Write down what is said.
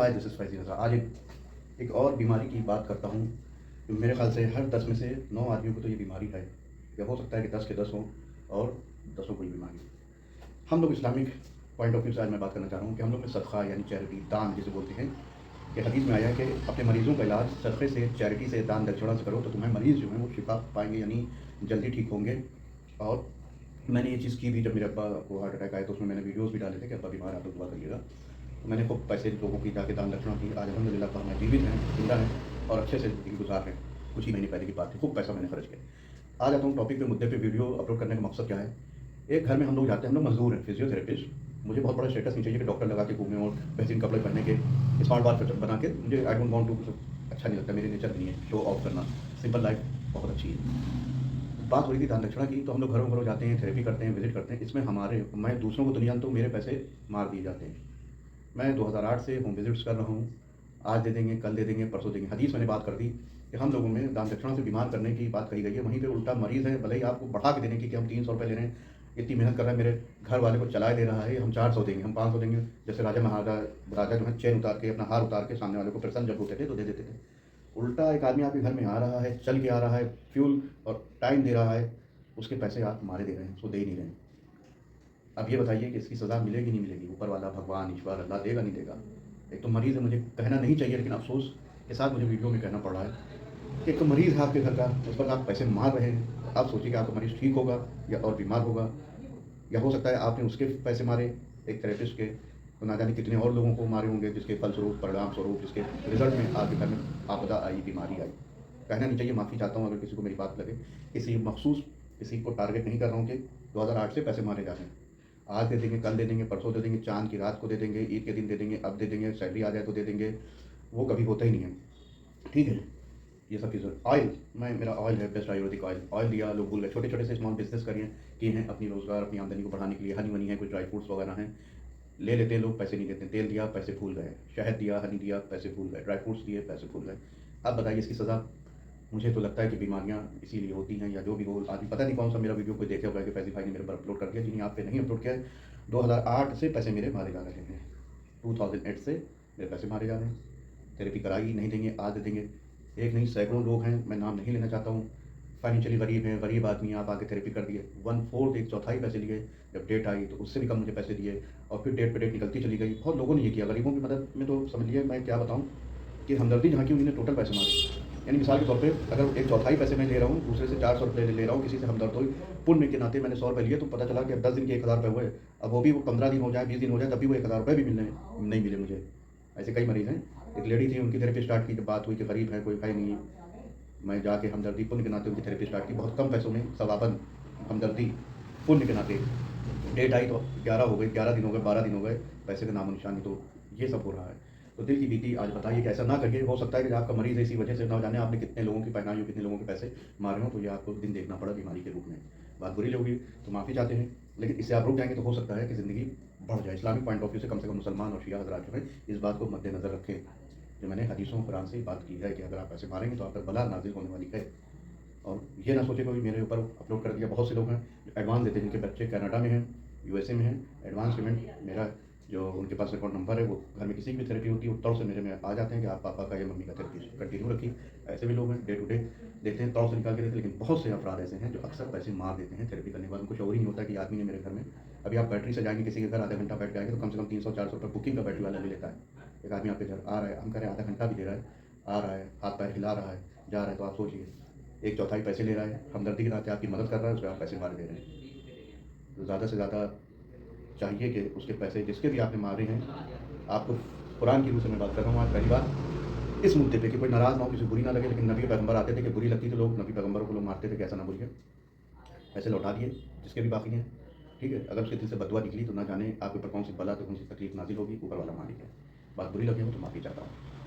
Hi this is Faizi रज़ा। आज एक और बीमारी की बात करता हूँ। मेरे ख़्याल से हर 10 में से 9 आदमियों को तो ये बीमारी है, या हो सकता है कि 10 के 10 हों और 10 को ये बीमारी। हम लोग इस्लामिक पॉइंट ऑफ व्यू से आज मैं बात करना चाह रहा हूँ कि हम लोग में सदका यानी चैरिटी, दान जिसे बोलते हैं, कि हदीस में आया है कि अपने मरीज़ों का इलाज सदक़े से, चैरिटी से, दान दक्षिणा से करो तो तुम्हारे मरीज़ जो हैं वो शिफा पाएँगे, यानी जल्दी ठीक होंगे। और मैंने ये चीज़ की भी। जब मेरे अब्बा को हार्ट अटैक आया तो उसमें मैंने वीडियोज़ भी डाले थे कि अब्बा बीमार, आप लोग दुआ करिएगा। तो मैंने खूब पैसे लोगों की जाके दान दक्षिणा की। आज अल्हम्दुलिल्लाह अब्बा हमारे जीवित हैं, ज़िंदा हैं और अच्छे से ज़िंदगी गुज़ार रहे हैं। कुछ ही महीने पहले की बात है, खूब पैसा मैंने खर्च किया। आ जाता हूँ टॉपिक पे, मुद्दे पे। वीडियो अपलोड करने का मकसद क्या है? एक घर में हम लोग जाते हैं, हम लोग मज़दूर हैं, फिजियोथेरेपिस्ट। मुझे बहुत बड़ा स्टेटस नहीं चाहिए कि डॉक्टर लगा के घूमें और बेहतरीन कपड़े पहनने के, स्मार्ट वॉच बना के। मुझे आई डोंट वांट टू, अच्छा नहीं लगता, मेरे नेचर नहीं है शो ऑफ करना। सिंपल लाइफ बहुत अच्छी है। बात हो रही थी दान दक्षिणा की, तो हम लोग घरों घरों जाते हैं, थेरेपी करते हैं, विजिट करते हैं। इसमें मैं दूसरों को तो नहीं जानता हूँ, मेरे पैसे मार दिए जाते हैं। मैं 2008 से होम विजिट्स कर रहा हूँ। आज दे देंगे, कल दे देंगे, परसों देंगे। हदीस मैंने बात कर दी कि हम लोगों में दान दक्षिणा से बीमार करने की बात कही गई है। वहीं पे उल्टा मरीज़ है, भले ही आपको बढ़ा के देने की कि हम 300 रुपये ले रहे हैं, इतनी मेहनत कर रहा है, मेरे घर वाले को चलाए दे रहा है, हम 400 देंगे, हम 500 देंगे। जैसे राजा जो है चेन उतार के, अपना हार उतार के सामने वाले को प्रसन्न जब होते थे तो दे देते थे। उल्टा एक आदमी आपके घर में आ रहा है, चल के आ रहा है, फ्यूल और टाइम दे रहा है, उसके पैसे आप मारे दे रहे हैं, उसको दे ही नहीं रहे हैं। अब ये बताइए कि इसकी सज़ा मिलेगी नहीं मिलेगी? ऊपर वाला भगवान, ईश्वर, अल्लाह देगा नहीं देगा? एक तो मरीज़ है, मुझे कहना नहीं चाहिए लेकिन अफ़सोस के साथ मुझे वीडियो में कहना पड़ रहा है कि एक तो मरीज़ है आपके घर का, उस पर आप पैसे मार रहे हैं। आप सोचिए कि आपका मरीज़ ठीक होगा या और बीमार होगा, या हो सकता है आपने उसके पैसे मारे, एक थेरेपिस्ट के, तो ना जाने कितने और लोगों को मारे होंगे, जिसके फलस्वरूप, परिणाम स्वरूप, जिसके रिज़ल्ट में आपके घर में आपदा आई, बीमारी आई। कहना नहीं चाहिए, माफ़ी चाहता हूँ अगर किसी को मेरी बात लगे। किसी मखसूस किसी को टारगेट नहीं कर रहा हूँ कि 2008 से पैसे मारे जा रहे हैं। आज दे देंगे, कल दे देंगे, परसों दे देंगे, चाँद की रात को दे देंगे, ईद के दिन दे देंगे, अब दे देंगे, सैलरी आ जाए तो दे देंगे, वो कभी होता ही नहीं है। ठीक है? ये सब चीज़ें। ऑयल, मेरा ऑयल है, बेस्ट आयुर्वेदिक ऑयल। ऑयल दिया, लोग भूल गए। छोटे-छोटे से स्मॉल बिज़नेस किए हैं अपनी रोज़गार, अपनी आमदनी को बढ़ाने के लिए। हनी-वनी है, कुछ ड्राई फ्रूट्स वगैरह हैं, ले लेते हैं लोग, पैसे नहीं देते हैं। तेल दिया, पैसे भूल गए। शहद दिया, हनी दिया, पैसे भूल गए। ड्राई फ्रूट्स दिए, पैसे भूल गए। अब बताइए इसकी सज़ा? मुझे तो लगता है कि बीमारियाँ इसीलिए होती हैं, या जो भी हो। आदमी पता नहीं कौन-सा मेरा वीडियो कोई देखे होगा कि फैज़ी भाई ने मेरे पर अपलोड कर दिया। जी नहीं, आप पे नहीं अपलोड किया है। 2008 से पैसे मेरे मारे जा रहे हैं। 2008 से मेरे पैसे मारे जा रहे हैं। थेरेपी कराई, नहीं देंगे, आज दे देंगे। एक नहीं, सैकड़ों लोग हैं, मैं नाम नहीं लेना चाहता हूँ, फाइनेंशियली गरीब हैं, गरीब आदमी हैं, आप आके थेरेपी कर दिए। 1/4, एक चौथाई पैसे लिए। जब डेट आई तो उससे भी कम मुझे पैसे दिए, और फिर डेट पे डेट निकलती चली गई। बहुत लोगों ने ये किया। गरीबों की मदद में तो समझिए, मैं क्या बताऊँ कि हमदर्दी जहाँ की, उन्होंने टोटल पैसे मारे। यानी मिसाल के तौर पे, अगर एक चौथाई पैसे मैं ले रहा हूँ, दूसरे से 400 रुपये ले रहा हूँ, किसी से हमदर्द हो, पुण्य के नाते मैंने 100 रुपये लिए, तो पता चला कि अब 10 दिन के 1000 रुपये हुए। अब वो भी, वो 15 दिन हो जाए, 20 दिन हो जाए, तब भी वो 1000 रुपये भी नहीं मिले मुझे। ऐसे कई मरीज़ हैं। एक लेडी थी, उनकी थेरेपी स्टार्ट की, जब बात हुई कि गरीब है, कोई है नहीं, मैं जाके हमदर्दी, पुण्य के नाते उनकी थेरेपी स्टार्ट की, बहुत कम पैसों में, सवाबन, हमदर्दी, पुण्य के नाते। डेट आई तो 11 हो गई, 11 दिन हो गए, 12 दिन हो गए, पैसे का नामो निशान नहीं। तो ये सब हो रहा है। तो दिल की बीती आज बताइए कि ऐसा ना करिए। हो सकता है कि आपका मरीज़ है, इसी वजह से ना जाने आपने कितने लोगों की पहनाई हो, कितने लोगों के पैसे मारे हों, तो ये आपको दिन देखना पड़ा बीमारी के रूप में। बात बुरी लगी तो माफ़ी चाहते हैं, लेकिन इससे आप रुक जाएँगे तो हो सकता है कि ज़िंदगी बढ़ जाए। इस्लामिक पॉइंट ऑफ व्यू से कम मुसलमान और शिया हज़रात जो हैं, इस बात को मद्देनज़र रखें। जो मैंने हदीसों कुरान से बात की है कि अगर आप पैसे मारेंगे तो आप पर बला नाज़िल होने वाली है। और ये ना सोचे कोई मेरे ऊपर अपलोड कर दिया। बहुत से लोग हैं जो एडवांस देते हैं, जिनके बच्चे कनाडा में हैं, यूएसए में हैं। एडवांस पेमेंट, मेरा जो उनके पास अकाउंट नंबर है, वो घर में किसी की भी थेरेपी होती है, वो तौर से मेरे में आ जाते हैं कि आप पापा का या मम्मी का थेरेपी कंटिन्यू रखिए। ऐसे भी लोग हैं, डे टू डे देते हैं, तौर से निकाल के देते हैं। लेकिन बहुत से अफराद ऐसे हैं जो अक्सर पैसे मार देते हैं थेरेपी करने के बाद। उनको शऊर ही नहीं होता कि आदमी ने मेरे घर में, अभी आप बैटरी से जाएँगे किसी के घर, आधा घंटा बैठ के आएँगे तो कम से कम 300-400 रुपये बुकिंग का बैटरी वाला ले लेता है। एक आदमी आपके घर आ रहा है, हम कह रहे हैं आधा घंटा भी दे रहा है, आ रहा है, हाथ पैर हिला रहा है, जा रहा है, तो आप सोचिए, एक चौथाई पैसे ले रहा है, हमदर्दी के नाते आपकी मदद कर रहा है, उसमें आप पैसे मार दे रहे हैं। तो ज़्यादा से ज़्यादा चाहिए कि उसके पैसे जिसके भी आपने मारे हैं, आपको कुरान की रूह से मैं बात कर रहा हूँ आज पहली बार इस मुद्दे पे, कि कोई नाराज़ ना हो, किसी को बुरी ना लगे। लेकिन नबी पैगंबर आते थे कि बुरी लगती तो लोग नबी पैगंबरों को लोग मारते थे कि ऐसा ना बोलिए। पैसे लौटा दिए जिसके भी बाकी हैं। ठीक है? अगर उसके दिल से बददुआ निकली तो ना जाने आपके ऊपर कौन सी बला, तो कौन सी तकलीफ नाज़िल होगी, ऊपर वाला मालिक है। बात बुरी लगी हो तो माफ़ी चाहता हूँ।